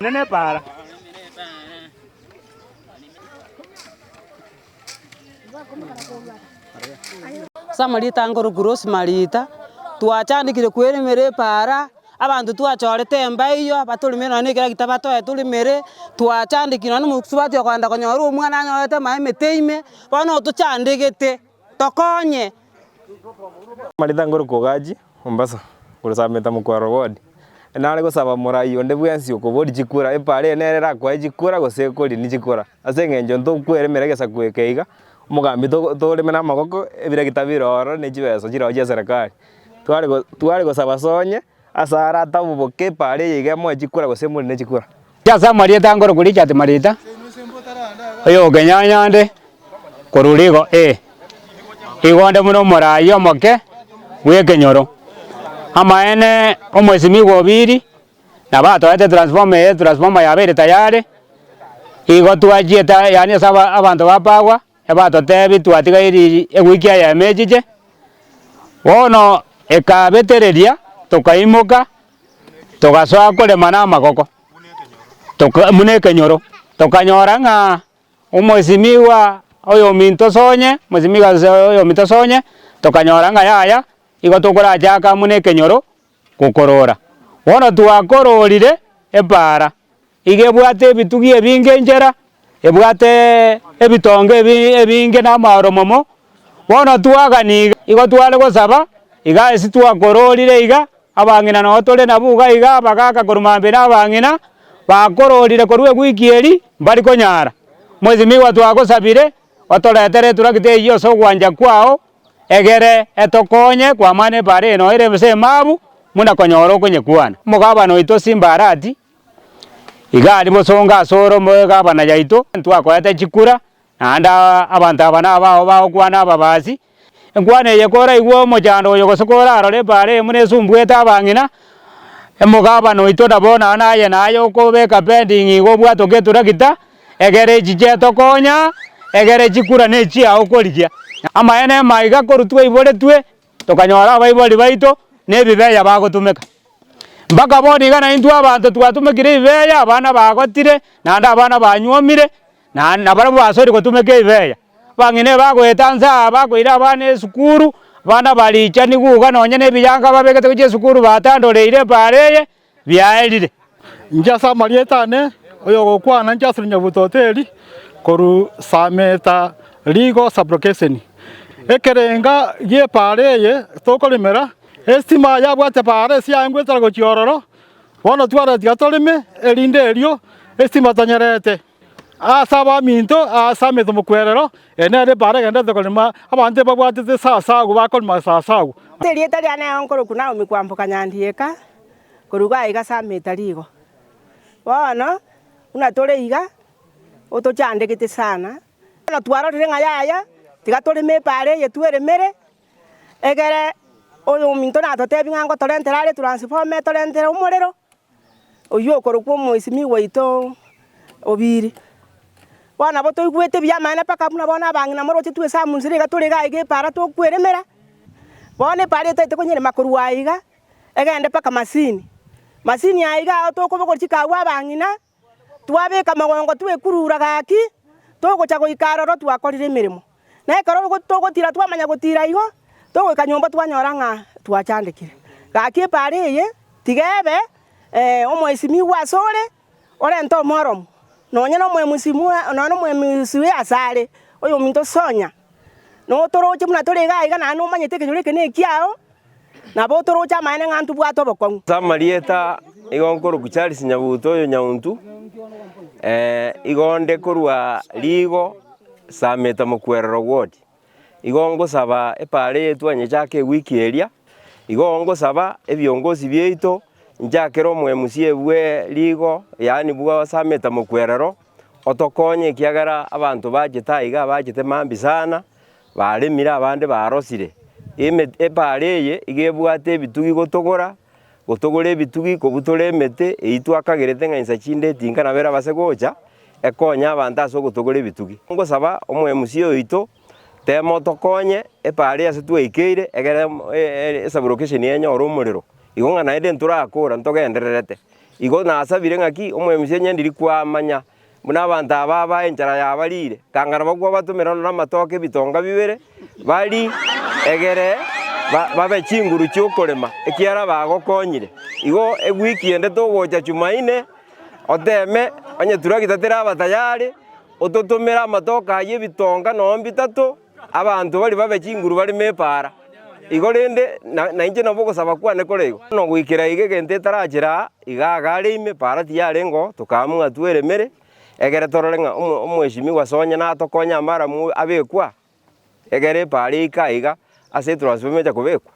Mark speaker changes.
Speaker 1: Nene para.
Speaker 2: Samarita ngoro Rose Marita twachandikire kwerimere para abantu twachorete embayo batulime no nikira gitabato etulimere twachandikire no musubati kwanda konyora umwana anyorete maime teime bono tuchandegete tokonye
Speaker 3: Marita ngoro kogaji Mombasa kurusameta mukwaro ward nare gusaba murai onde bwensi ukubodi chikura epare nerera kwa chikura gosekori ni chikura asengenjo ntokweremere gesa kwekeiga umugambi tolime na magoko ebire gitabiroro ne chibeso chiroje serikali twari gusaba sonye asara tabuboke pare yige mo chikura gosemuri ne chikura
Speaker 1: Jasa Marita ngoro kuri chati Marita oyo genyanyande koruligo igonde muno murai omoke wekenyoro amaene omwesimi gobiri na batoete transformer yabere tayari igo twajieta yani saba abantu bapagwa ebatotebi twatiga iri ewiki ya mejije wono ekabetereria tukaimuka tugasoa kulema na magoko munekenyoro tukanyora nga omwesimiwa oyo minto sonye mwesimiwa oyo minto sonye tukanyora nga yaya igo tukurajaka munekenyoro gukorora wono twakororire epara igebwate ebitugi ebinge njera ebwate ebitonge ebinge na maromomo wono twaganiga igo twale gosaba iga esi twakororire iga abangina no tole nabuga iga bagaka korumambe na abangina bakororire korwe gwikieri bari konyara mwezi miwa twagosabire otoretere turagite iyo so gwanja kwao egere etokonye kwa mane bare no ire mse mabu muna konyoro konye kwana mugabano ito simbarati igari bosonga soro mugabana yaito twakoyete chikura anda abantu abana bao kwana babasi enkwane yekora igwo mojando yogosokora arore bare mune sumbweta abangina emugabano ito ndabona naye nayo kobeka pending igwo bwato geturagita egere jijeto konya egere chikura nechi ao korigia amaene maiga korutwe ibore twe tukanyora abaibori baito nebibeya bagotumeka mpaka boni gana intu abantu twatumekire ibeya abana bagotire nanda abana banyuomire na bara basori gotumeka ibeya bangine bagwetanza bagoira abana esukuru bana balicha niguga nonye nebiyanga babegete kuje esukuru batandoreire pareye byaerire
Speaker 4: Jasa Marita ne oyo gokwana njasunya butoteri koru sameta ligo sabrokeseni ekerenga ye pareye tokolimera estima yabwate pare siangwetara gochiororo wono twara tigatolime elinde elio estima tanyerete asaba minto asameto mukwerero enere pare gende tokolima abante babwate sasa gubakolima sasa
Speaker 5: terieta liane onkoro kuna omikwambuka nyandieka koruga iga sameta ligo wono una tole iga otochandegete sana na twarorire ngayaya tigatolime pare yetweremere egere oyo minto na totebi ngango torenterare transforme torentera umorero oyo korokwo moisimi waito obiri wana boto igwete byamana paka muna bona bangina moroche twe samunzire gaturiga ige para to kweremera bone pare tete konyere makuru waiga egende paka masini aiga to ko bokorchika wa bangina twabeka magongo twe kurura gaki to gocha goikaroro twakorire mirimo na ekaro gotira twamanya gotira igo to kanyomba twanyora nga twachandikire gaki pare ye tigebe omwesimi wasore orento morom nonye no mwemusimu no mwemusiwe asare oyo minto sonya no toroche muna torega iga na no manyete kenyore kene kiao na bo torocha maene ngantu bwato bokon
Speaker 3: Samarieta igonkoro kuchari sinyabuto yo nyauntu igonde korwa ligo sameta mukwerero ward igongo saba epare yetu anyechake wiki eria igongo saba ebiongozi byeito njakero mwemusie bwe ligo yani bwa sameta mukwerero otokonye kiagara abantu bajeta iga bajete mambi sana balemira abande barosire epareye igebwate ebitugi gotogora ebitugi kobutore emete eitwakagerete ng'ainsa chinde tinga na bera base gocha ekonya abantu aso gotogora ebitugi ngosaba omwemusie oito temo tokonye epare ase tweikeire egere esa location yenyora omorero igo ng'a naende nturakora ntogendererete igo nasabire ng'aki omwe-MC nyendiri kwamanya buna abanto aba enchara yabarire kang'ana bagwa batumera na amatoke bitonga bibere bari egere babe chinguru chiokorema ekiara bagokonyire igo ewiki ende togocha Jumaine oteme onye turagitatera abatayari ototomera amatoka aye bitonga nombi tato abantu bari babe chinguru bari mepara igo rende na inche nabo gosaba kwane korego no gwikira ige gente tarachira igagare ime para tiarengo tukamwa tweremere egere torore ng'a omweshimiwa sonye natokonya mara mu abekwa egere pare ikaiga ase transformer ja kubekwa